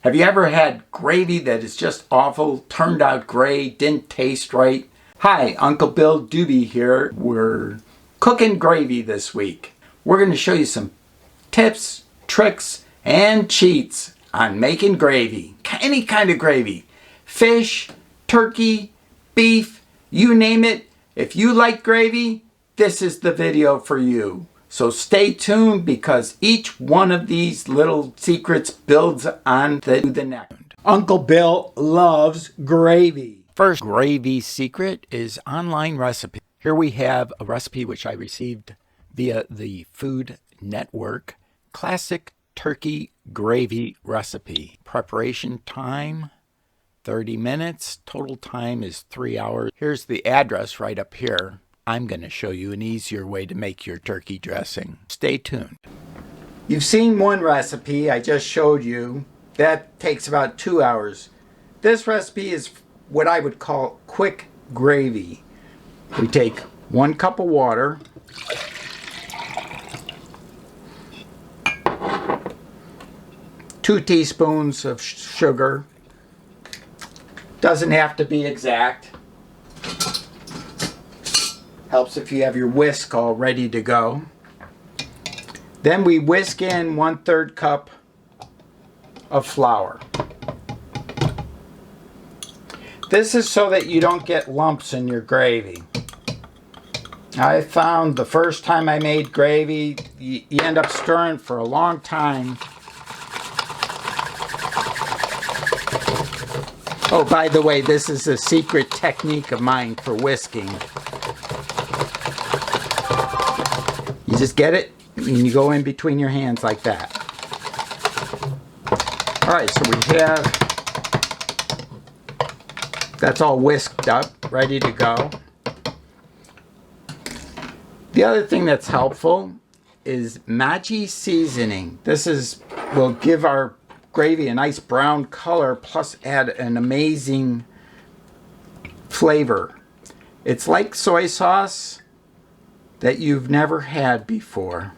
Have you ever had gravy that is just awful, turned out gray, didn't taste right? Hi, Uncle Bill Dube here. We're cooking gravy this week. We're going to show you some tips, tricks, and cheats on making gravy. Any kind of gravy. Fish, turkey, beef, you name it. If you like gravy, this is the video for you. So stay tuned because each one of these little secrets builds on the next. Uncle Bill loves gravy. First gravy secret is online recipe. Here we have a recipe which I received via the Food Network. Classic turkey gravy recipe. Preparation time, 30 minutes. Total time is 3 hours. Here's the address right up here. I'm going to show you an easier way to make your turkey dressing. Stay tuned. You've seen one recipe I just showed you. That takes about 2 hours. This recipe is what I would call quick gravy. We take 1 cup of water, two teaspoons of sugar. Doesn't have to be exact. Helps if you have your whisk all ready to go. Then we whisk in 1/3 cup of flour. This is so that you don't get lumps in your gravy. I found the first time I made gravy, you end up stirring for a long time. Oh, by the way, this is a secret technique of mine for whisking. You just get it and you go in between your hands like that. Alright, so we have, that's all whisked up, ready to go. The other thing that's helpful is Maggi seasoning. This will give our gravy a nice brown color plus add an amazing flavor. It's like soy sauce that you've never had before.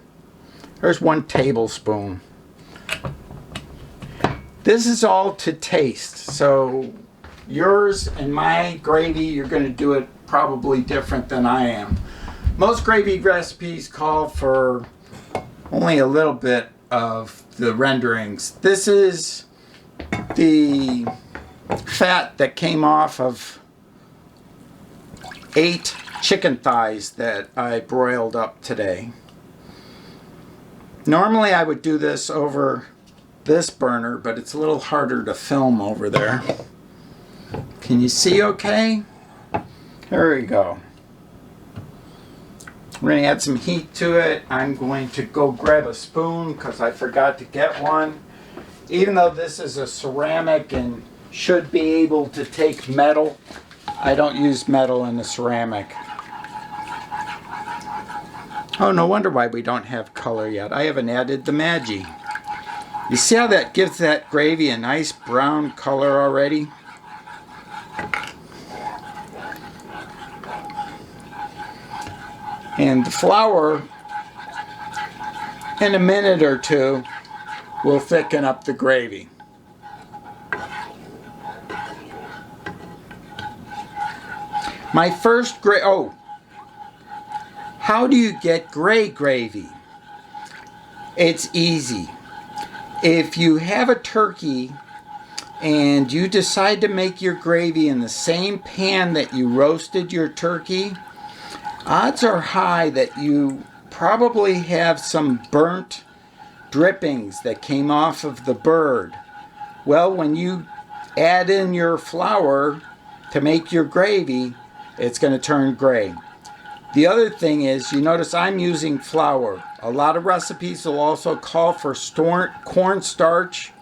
There's 1 tablespoon. This is all to taste, so yours and my gravy, you're going to do it probably different than I am. Most gravy recipes call for only a little bit of the renderings. This is the fat that came off of 8 chicken thighs that I broiled up today. Normally I would do this over this burner, but it's a little harder to film over there. Can you see okay? There we go. We're going to add some heat to it. I'm going to go grab a spoon because I forgot to get one. Even though this is a ceramic and should be able to take metal, I don't use metal in the ceramic. Oh, no wonder why we don't have color yet. I haven't added the Maggi. You see how that gives that gravy a nice brown color already? And the flour, in a minute or two, will thicken up the gravy. My first how do you get gray gravy? It's easy. If you have a turkey and you decide to make your gravy in the same pan that you roasted your turkey, odds are high that you probably have some burnt drippings that came off of the bird. Well, when you add in your flour to make your gravy, it's going to turn gray. The other thing is, you notice I'm using flour. A lot of recipes will also call for cornstarch.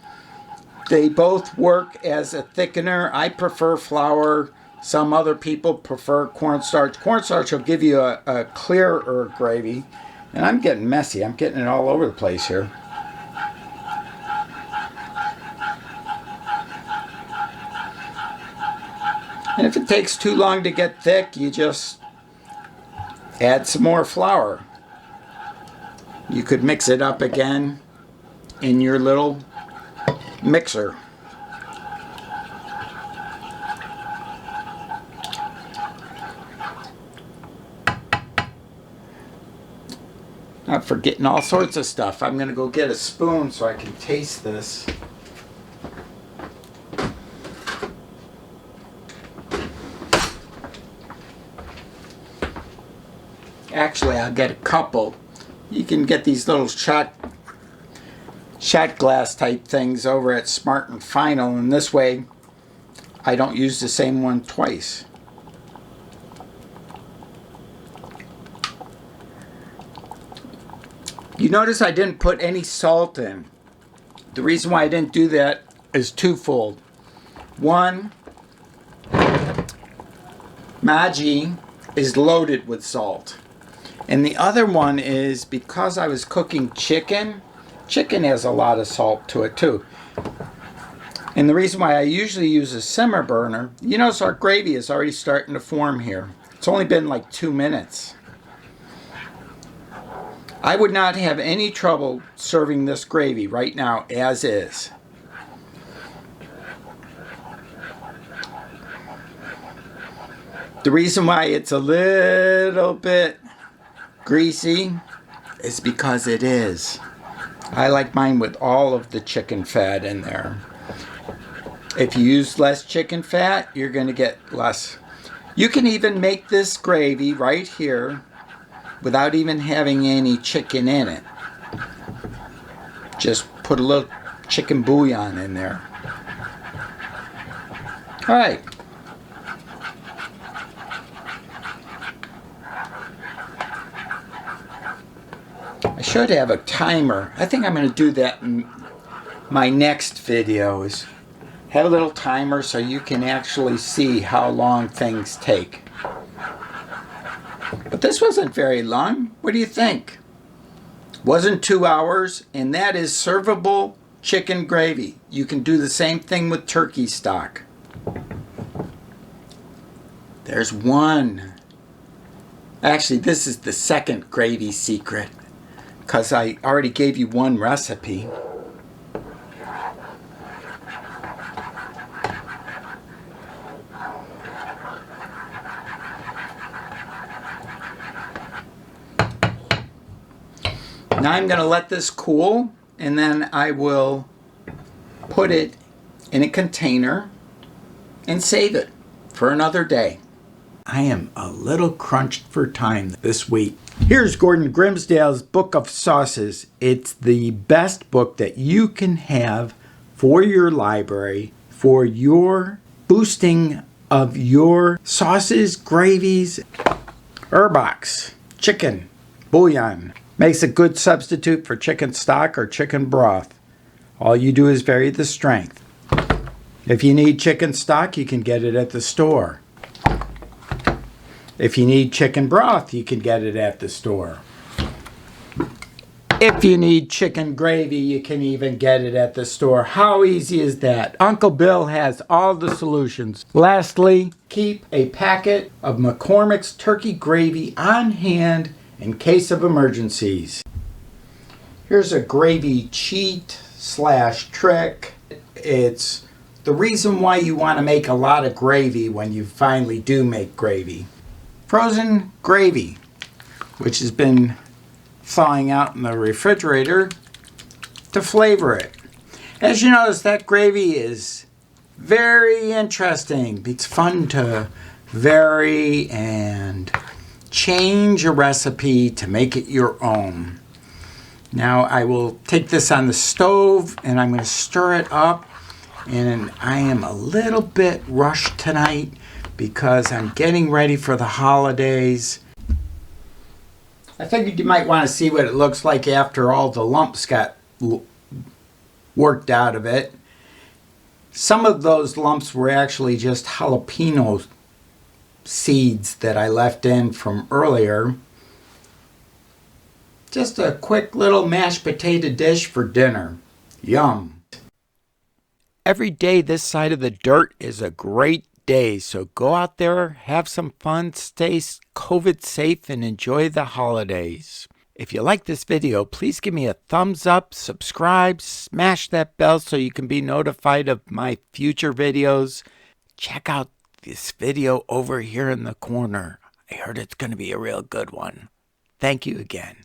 They both work as a thickener. I prefer flour. Some other people prefer cornstarch. Cornstarch will give you a clearer gravy. And I'm getting messy. I'm getting it all over the place here. And if it takes too long to get thick, you just add some more flour. You could mix it up again in your little mixer. I'm forgetting all sorts of stuff. I'm going to go get a spoon so I can taste this. Actually, I'll get a couple. You can get these little shot glass type things over at Smart and Final, and this way I don't use the same one twice. You notice I didn't put any salt in. The reason why I didn't do that is twofold. One, Maggi is loaded with salt. And the other one is because I was cooking chicken. Chicken has a lot of salt to it too. And the reason why I usually use a simmer burner, you notice our gravy is already starting to form here. It's only been like 2 minutes. I would not have any trouble serving this gravy right now as is. The reason why it's a little bit greasy is because it is. I like mine with all of the chicken fat in there. If you use less chicken fat, you're going to get less. You can even make this gravy right here without even having any chicken in it. Just put a little chicken bouillon in there. All right. I should have a timer. I think I'm going to do that in my next videos. Have a little timer so you can actually see how long things take. But this wasn't very long. What do you think? Wasn't 2 hours, and that is servable chicken gravy. You can do the same thing with turkey stock. There's one. Actually, this is the second gravy secret, because I already gave you one recipe. Now I'm going to let this cool, and then I will put it in a container and save it for another day. I am a little crunched for time this week. Here's Gordon Grimsdale's Book of Sauces. It's the best book that you can have for your library, for your boosting of your sauces, gravies, herbox, chicken, bouillon. Makes a good substitute for chicken stock or chicken broth. All you do is vary the strength. If you need chicken stock, you can get it at the store. If you need chicken broth, you can get it at the store. If you need chicken gravy, you can even get it at the store. How easy is that? Uncle Bill has all the solutions. Lastly, keep a packet of McCormick's turkey gravy on hand in case of emergencies. Here's a gravy cheat/trick. It's the reason why you want to make a lot of gravy when you finally do make gravy. Frozen gravy, which has been thawing out in the refrigerator to flavor it. As you notice, that gravy is very interesting. It's fun to vary and change a recipe to make it your own. Now I will take this on the stove and I'm going to stir it up, and I am a little bit rushed tonight because I'm getting ready for the holidays. I figured you might want to see what it looks like after all the lumps got worked out of it. Some of those lumps were actually just jalapeno seeds that I left in from earlier. Just a quick little mashed potato dish for dinner. Yum. Every day this side of the dirt is a great day, so go out there, have some fun, stay COVID safe, and enjoy the holidays. If you like this video, please give me a thumbs up, subscribe, smash that bell so you can be notified of my future videos. Check out this video over here in the corner. I heard it's going to be a real good one. Thank you again.